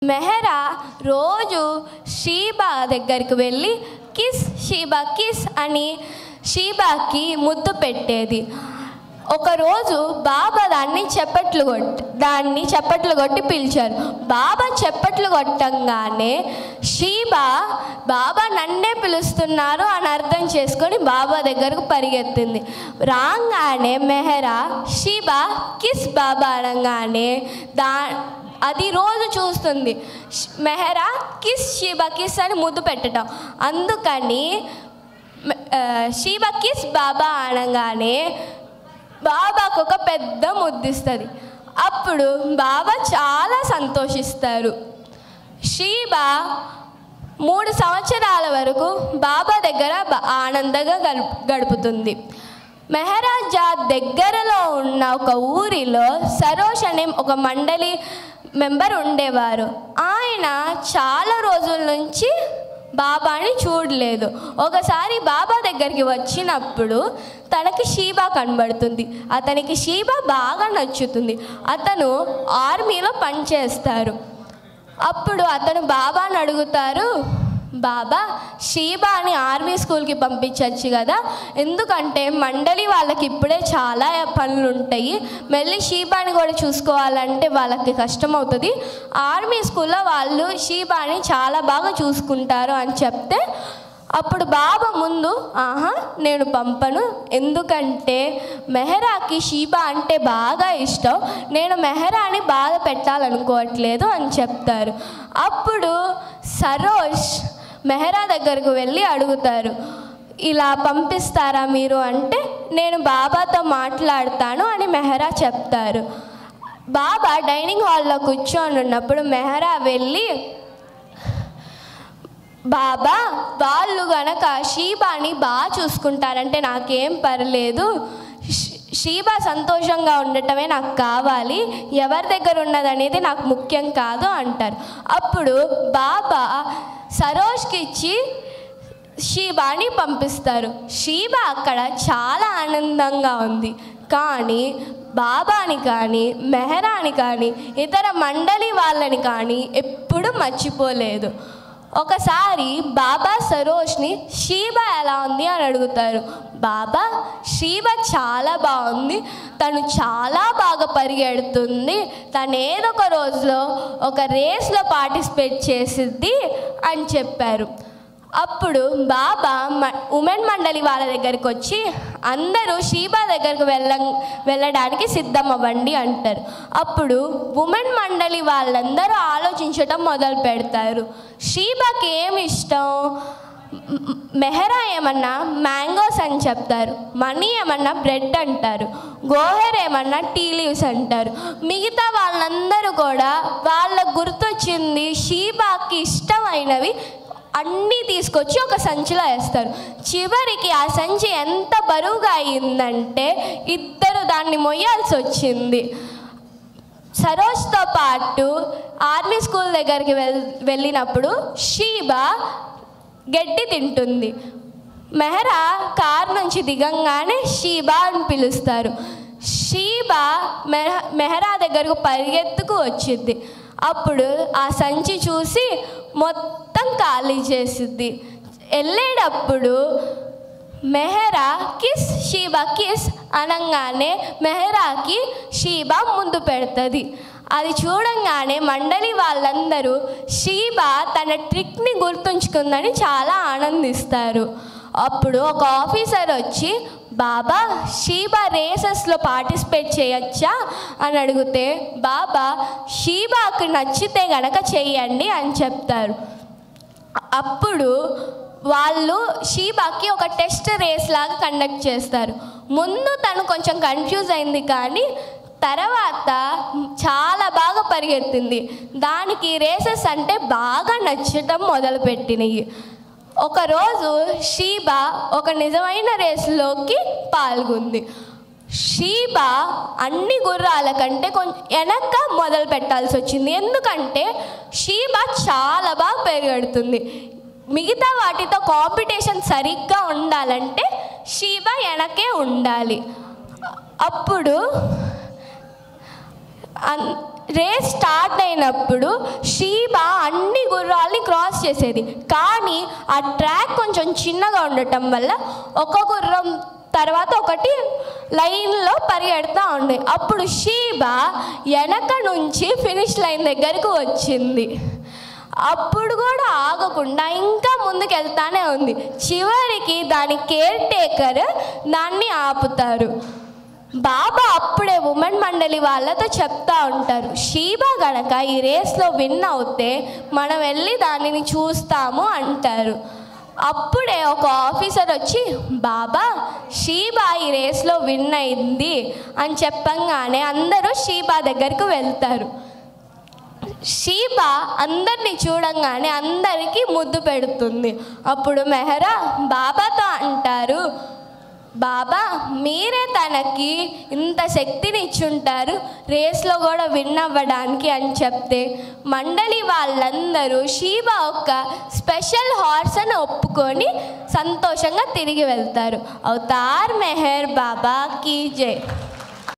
మెహరా రోజు షీబా దగ్గరికి వెళ్ళి కిస్ షీబా కిస్ అని షీబాకి ముద్దు పెట్టేది. ఒకరోజు బాబా దాన్ని చప్పట్లు కొట్టి పిలిచారు. బాబా చప్పట్లు కొట్టంగానే షీబా బాబా నన్నే పిలుస్తున్నారు అని అర్థం చేసుకొని బాబా దగ్గరకు పరిగెత్తింది. రాగానే మెహరా షీబా కిస్ బాబా అనగానే అది రోజు చూస్తుంది. మెహరా కిస్ షీబా కిస్ అని ముద్దు పెట్టడం. అందుకని షీబా కిస్ బాబా అనగానే బాబాకు ఒక పెద్ద ముద్దిస్తుంది. అప్పుడు బాబా చాలా సంతోషిస్తారు. షీబా 3 సంవత్సరాల వరకు బాబా దగ్గర ఆనందంగా గడుపుతుంది. మెహరాజాద్ దగ్గరలో ఉన్న ఒక ఊరిలో సరోష్ అనే ఒక మండలి మెంబర్ ఉండేవారు. ఆయన చాలా రోజుల నుంచి బాబాని చూడలేదు. ఒకసారి బాబా దగ్గరికి వచ్చినప్పుడు తనకి షీబా కనబడుతుంది. అతనికి షీబా బాగా నచ్చుతుంది. అతను ఆర్మీలో పనిచేస్తారు. అప్పుడు అతను బాబాని అడుగుతారు, బాబా షీబాని ఆర్మీ స్కూల్కి పంపించవచ్చు కదా, ఎందుకంటే మండలి వాళ్ళకి ఇప్పుడే చాలా పనులు ఉంటాయి, మళ్ళీ షీబాని కూడా చూసుకోవాలంటే వాళ్ళకి కష్టం అవుతుంది, ఆర్మీ స్కూల్లో వాళ్ళు షీబాని చాలా బాగా చూసుకుంటారు అని చెప్తే అప్పుడు బాబా ముందు నేను పంపను, ఎందుకంటే మెహరాకి షీబా అంటే బాగా ఇష్టం, నేను మెహరాని బాధ పెట్టాలనుకోవట్లేదు అని చెప్తారు. అప్పుడు సరోష్ మెహరా దగ్గరకు వెళ్ళి అడుగుతారు, ఇలా పంపిస్తారా మీరు అంటే నేను బాబాతో మాట్లాడతాను అని మెహరా చెప్తారు. బాబా డైనింగ్ హాల్లో కూర్చొని ఉన్నప్పుడు మెహరా వెళ్ళి, బాబా వాళ్ళు గనక షీబాని బాగా చూసుకుంటారంటే నాకేం పర్లేదు, షీబా సంతోషంగా ఉండటమే నాకు కావాలి, ఎవరి దగ్గర ఉన్నదనేది నాకు ముఖ్యం కాదు అంటారు. అప్పుడు బాబా సరోష్కి ఇచ్చి షీబాని పంపిస్తారు. షీబా అక్కడ చాలా ఆనందంగా ఉంది. కానీ బాబాని కానీ మెహరాని కానీ ఇతర మండలి వాళ్ళని కానీ ఎప్పుడూ మర్చిపోలేదు. ఒకసారి బాబా సరోష్ని షీబా ఎలా ఉంది అని అడుగుతారు. బాబా షీబా చాలా బాగుంది, తను చాలా బాగా పరిగెడుతుంది, తను ఏదో ఒక రోజులో ఒక రేస్లో పార్టిసిపేట్ చేసిద్ది అని చెప్పారు. అప్పుడు బాబా ఉమెన్ మండలి వాళ్ళ దగ్గరికి వచ్చి అందరూ షీబా దగ్గరకు వెళ్ళడానికి సిద్ధం అవ్వండి అంటారు. అప్పుడు ఉమెన్ మండలి వాళ్ళందరూ ఆలోచించటం మొదలు పెడతారు. షీబాకి ఏమి ఇష్టం? మెహరా ఏమన్నా మ్యాంగోస్ అని చెప్తారు, మనీ ఏమన్నా బ్రెడ్ అంటారు, గోహర్ ఏమన్నా టీ లీవ్స్ అంటారు. మిగతా వాళ్ళందరూ కూడా వాళ్ళకు గుర్తొచ్చింది షీబాకి ఇష్టమైనవి అన్నీ తీసుకొచ్చి ఒక సంచిలో వేస్తారు. చివరికి ఆ సంచి ఎంత బరువుగా అయిందంటే ఇద్దరు దాన్ని మొయ్యాల్సి వచ్చింది. సరోజ్తో పాటు ఆర్మీ స్కూల్ దగ్గరికి వెళ్ళినప్పుడు షీబా గడ్డి తింటుంది. మెహరా కార్ నుంచి దిగంగానే షీబా అని పిలుస్తారు. షీబా మెహరా దగ్గరకు పరిగెత్తుకు వచ్చింది. అప్పుడు ఆ సంచి చూసి మొత్తం ఖాళీ చేసిద్ది. వెళ్ళేటప్పుడు మెహరా కిస్ షీబా కిస్ అనగానే మెహరాకి షీబా ముందు పెడుతుంది. అది చూడంగానే మండలి వాళ్ళందరూ షీబా తన ట్రిక్ని గుర్తుంచుకుందని చాలా ఆనందిస్తారు. అప్పుడు ఒక ఆఫీసర్ వచ్చి, బాబా షీబా రేసెస్లో పార్టిసిపేట్ చేయొచ్చా అని అడిగితే బాబా షీబాకు నచ్చితే గనక చెయ్యండి అని చెప్తారు. అప్పుడు వాళ్ళు షీబాకి ఒక టెస్ట్ రేస్ లాగా కండక్ట్ చేస్తారు. ముందు తను కొంచెం కన్ఫ్యూజ్ అయింది, కానీ తర్వాత చాలా బాగా పరిగెత్తింది. దానికి రేసెస్ అంటే బాగా నచ్చటం మొదలుపెట్టినాయి. ఒకరోజు షీబా ఒక నిజమైన రేసులోకి పాల్గొంది. షీబా అన్ని గుర్రాల కంటే కొంచెం వెనక మొదలు పెట్టాల్సి వచ్చింది, ఎందుకంటే షీబా చాలా బాగా పరిగెడుతుంది. మిగతా వాటితో కాంపిటీషన్ సరిగ్గా ఉండాలంటే షీబా వెనకే ఉండాలి. అప్పుడు రేస్ స్టార్ట్ అయినప్పుడు షీబా చేసేది. కానీ ఆ ట్రాక్ కొంచెం చిన్నగా ఉండటం వల్ల ఒక గుర్రం తర్వాత ఒకటి లైన్లో పరిగెడుతూ ఉండే. అప్పుడు షీబా వెనక నుంచి ఫినిష్ లైన్ దగ్గరికి వచ్చింది. అప్పుడు కూడా ఆగకుండా ఇంకా ముందుకు వెళ్తానే ఉంది. చివరికి దాని కేర్ టేకర్ దాన్ని ఆపుతారు. బాబా అప్పుడే ఉమెన్ మండలి వాళ్ళతో చెప్తా ఉంటారు, షీబా గనక ఈ రేస్లో విన్ అవుతే మనం వెళ్ళి దానిని చూస్తాము అంటారు. అప్పుడే ఒక ఆఫీసర్ వచ్చి, బాబా షీబా ఈ రేస్లో విన్ అయింది అని చెప్పంగానే అందరూ షీబా దగ్గరికి వెళ్తారు. షీబా అందరినీ చూడంగానే అందరికీ ముద్దు పెడుతుంది. అప్పుడు మెహరా బాబాతో అంటారు, బాబా మీరే తనకి ఇంత శక్తిని ఇచ్చుంటారు, రేస్లో కూడా విన్ అవ్వడానికి అని చెప్తే మండలి వాళ్ళందరూ షీబా ఒక స్పెషల్ హార్స్ అని ఒప్పుకొని సంతోషంగా తిరిగి వెళ్తారు. అవతార్ మెహర్ బాబా కీ జై.